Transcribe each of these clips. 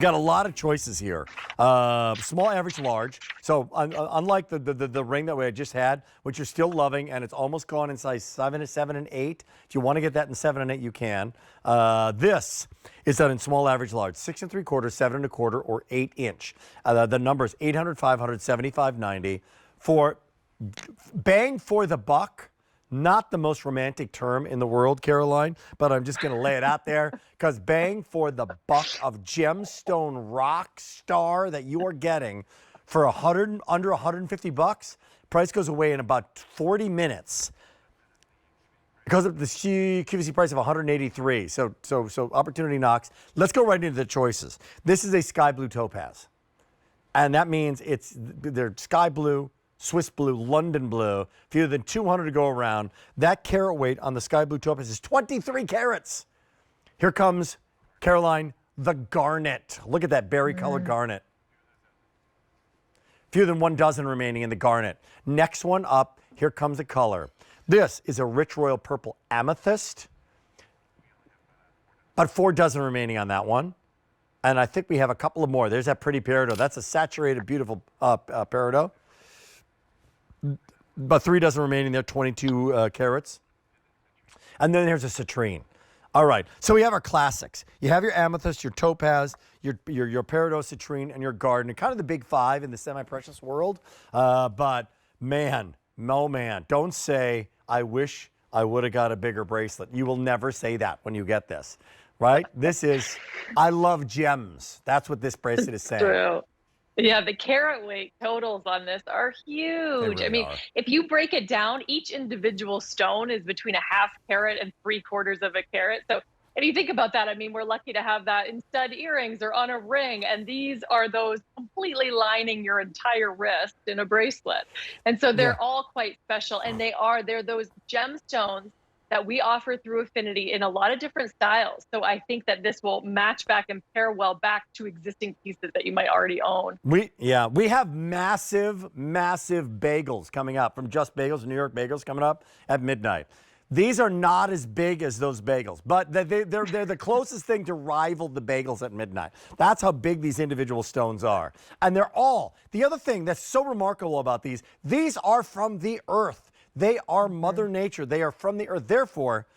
Got a lot of choices here. Small, average, large. So unlike the ring that we just had, which you're still loving, and it's almost gone in size 7 and 8. If you want to get that in 7 and 8, you can. This is done in small, average, large. 6 3/4, 7 1/4, or 8 inch. The number is 800, 500, 75.90. For bang for the buck. Not the most romantic term in the world, Caroline, but I'm just going to lay it out there because bang for the buck of gemstone rock star that you are getting for under 150 bucks. Price goes away in about 40 minutes. It goes up to the QVC price of 183. So opportunity knocks. Let's go right into the choices. This is a sky blue topaz, and that means they're sky blue, Swiss blue, London blue, fewer than 200 to go around. That carat weight on the sky blue topaz is 23 carats. Here comes, Caroline, the garnet. Look at that berry-colored garnet. Fewer than 1 dozen remaining in the garnet. Next one up, here comes the color. This is a rich royal purple amethyst. About 4 dozen remaining on that one. And I think we have a couple of more. There's that pretty peridot. That's a saturated, beautiful peridot. About 3 dozen remaining there, 22 carats. And then there's a citrine. All right, so we have our classics. You have your amethyst, your topaz, your peridot, citrine, and your garden. Kind of the big 5 in the semi-precious world. But man, no man, don't say, I wish I would have got a bigger bracelet. You will never say that when you get this, right? This is, I love gems. That's what this bracelet is saying. True. Yeah, the carat weight totals on this are huge. Really I mean, are. if you break it down, each individual stone is between a half carat and 3/4 of a carat. So if you think about that, I mean, we're lucky to have that in stud earrings or on a ring. And these are those completely lining your entire wrist in a bracelet. And so they're all quite special. And they're those gemstones that we offer through Affinity in a lot of different styles. So I think that this will match back and pair well back to existing pieces that you might already own. We have massive bagels coming up from Just Bagels, New York Bagels, coming up at midnight. These are not as big as those bagels, but they're the closest thing to rival the bagels at midnight. That's how big these individual stones are. And they're all, the other thing that's so remarkable about these are from the earth. They are Mother Nature. They are from the earth. Therefore,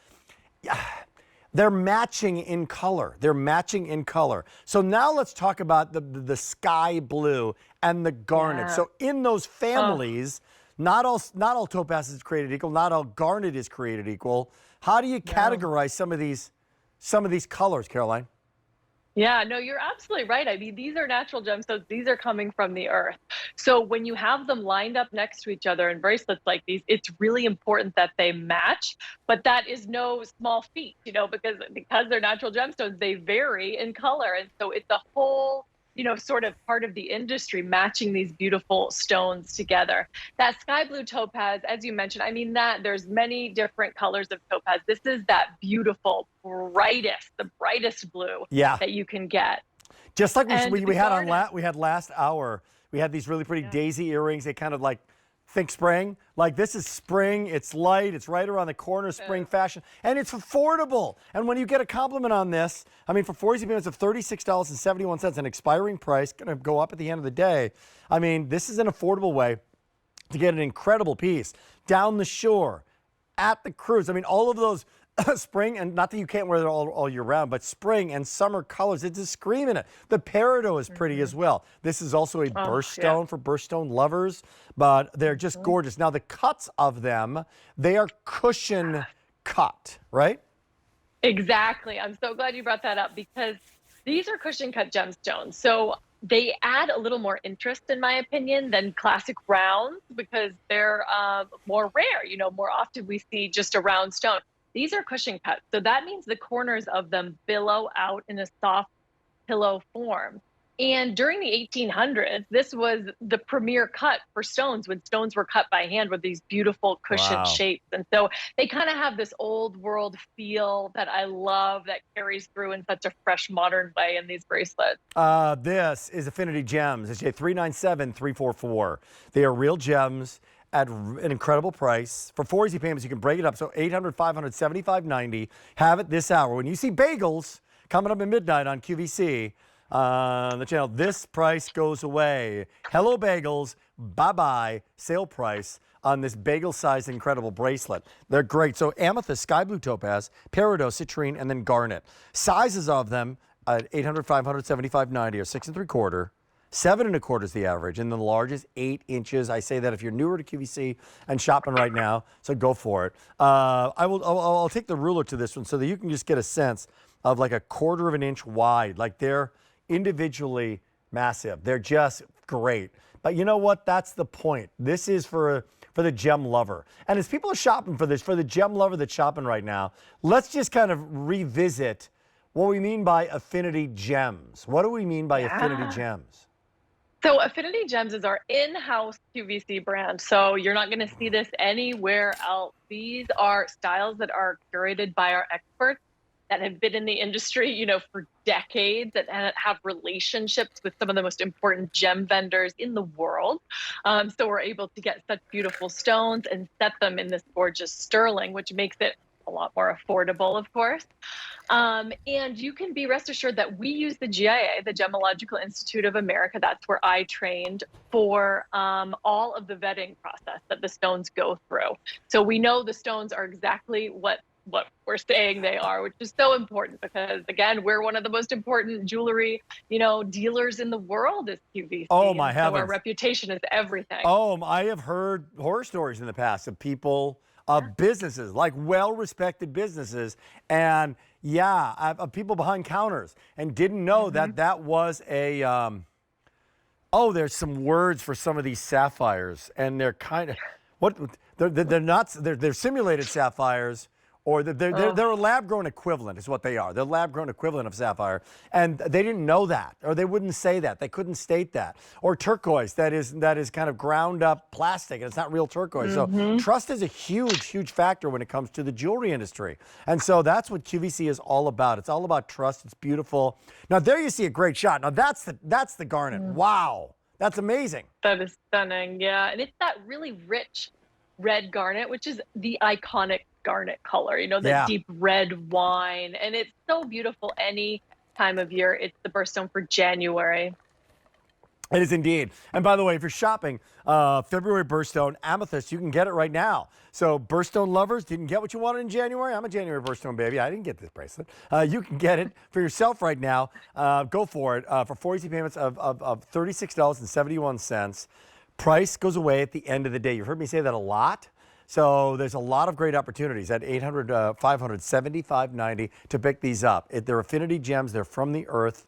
they're matching in color. They're matching in color. So now let's talk about the sky blue and the garnet. So in those families, not all topaz is created equal. Not all garnet is created equal. How do you categorize some of these colors, Caroline? Yeah, no, you're absolutely right. I mean, these are natural gemstones. These are coming from the earth. So when you have them lined up next to each other in bracelets like these, it's really important that they match. But that is no small feat, because they're natural gemstones, they vary in color. And so it's a whole sort of part of the industry matching these beautiful stones together. That sky blue topaz, as you mentioned, I mean, there's many different colors of topaz. This is that beautiful, the brightest blue that you can get. Just like we had last hour, we had these really pretty daisy earrings. They kind of like, think spring. Like, this is spring. It's light. It's right around the corner of spring fashion. And it's affordable. And when you get a compliment on this, I mean, for 4 easy payments of $36.71, an expiring price, going to go up at the end of the day. I mean, this is an affordable way to get an incredible piece down the shore, at the cruise. I mean, all of those spring, and not that you can't wear it all year round, but spring and summer colors, it's just screaming it. The peridot is pretty as well. This is also a birthstone for birthstone lovers, but they're just gorgeous. Now, the cuts of them, they are cushion cut, right? Exactly. I'm so glad you brought that up because these are cushion cut gemstones. So they add a little more interest, in my opinion, than classic rounds because they're more rare. More often we see just a round stone. These are cushion cuts. So that means the corners of them billow out in a soft pillow form. And during the 1800s, this was the premier cut for stones when stones were cut by hand with these beautiful cushion shapes. And so they kind of have this old world feel that I love that carries through in such a fresh modern way in these bracelets. This is Affinity Gems. It's J397-344. They are real gems at an incredible price. For 4 easy payments, you can break it up. So 800, 500, 75.90. Have it this hour. When you see bagels coming up at midnight on QVC, on the channel. This price goes away. Hello Bagels, bye-bye, sale price on this bagel-sized incredible bracelet. They're great. So amethyst, sky blue topaz, peridot, citrine, and then garnet. Sizes of them, 800, 500, 75, 90 or 6 3/4. 7 1/4 is the average, and the largest 8 inches. I say that if you're newer to QVC and shopping right now, so go for it. I'll take the ruler to this one so that you can just get a sense of like a 1/4 of an inch wide. Like they're individually massive. They're just great. But you know what? That's the point. This is for the gem lover. And as people are shopping for this, for the gem lover that's shopping right now, let's just kind of revisit what we mean by affinity gems. What do we mean by affinity gems? So Affinity Gems is our in-house QVC brand. So you're not going to see this anywhere else. These are styles that are curated by our experts that have been in the industry, for decades and have relationships with some of the most important gem vendors in the world. So we're able to get such beautiful stones and set them in this gorgeous sterling, which makes it a lot more affordable, of course. And you can be rest assured that we use the GIA, the Gemological Institute of America. That's where I trained for all of the vetting process that the stones go through. So we know the stones are exactly what we're saying they are, which is so important because, again, we're one of the most important jewelry, dealers in the world is QVC. Oh, my heavens. So our reputation is everything. Oh, I have heard horror stories in the past of people, of businesses, like well-respected businesses, and of people behind counters and didn't know that was a, there's some words for some of these sapphires, and they're kind of, they're not, they're simulated sapphires, or they're a lab-grown equivalent is what they are. They're lab-grown equivalent of sapphire, and they didn't know that, or they wouldn't say that. They couldn't state that. Or turquoise, that is kind of ground-up plastic, and it's not real turquoise. So trust is a huge, huge factor when it comes to the jewelry industry, and so that's what QVC is all about. It's all about trust. It's beautiful. Now there you see a great shot. Now that's the garnet. Wow, that's amazing. That is stunning. Yeah, and it's that really rich red garnet, which is the iconic garnet color, the deep red wine. And it's so beautiful any time of year. It's the birthstone for January. It is indeed. And by the way, if you're shopping February birthstone amethyst, you can get it right now. So birthstone lovers didn't get what you wanted in January. I'm a January birthstone baby. I didn't get this bracelet. You can get it for yourself right now. Go for it for 42 payments of $36.71. Price goes away at the end of the day. You've heard me say that a lot. So there's a lot of great opportunities at 800, 500, 75, 90 to pick these up. They're affinity gems. They're from the earth.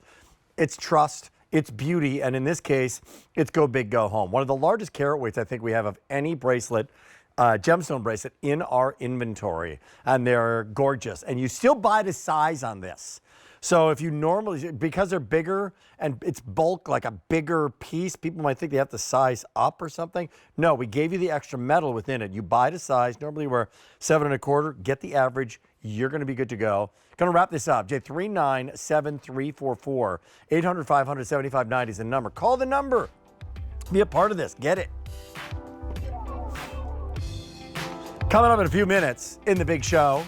It's trust. It's beauty. And in this case, it's go big, go home. One of the largest carat weights I think we have of any bracelet, gemstone bracelet in our inventory. And they're gorgeous. And you still buy the size on this. So if you normally, because they're bigger and it's bulk, like a bigger piece, people might think they have to size up or something. No, we gave you the extra metal within it. You buy the size. Normally we're 7 1/4. Get the average. You're going to be good to go. Going to wrap this up. J397344. 800 500 7590 is the number. Call the number. Be a part of this. Get it. Coming up in a few minutes in the big show.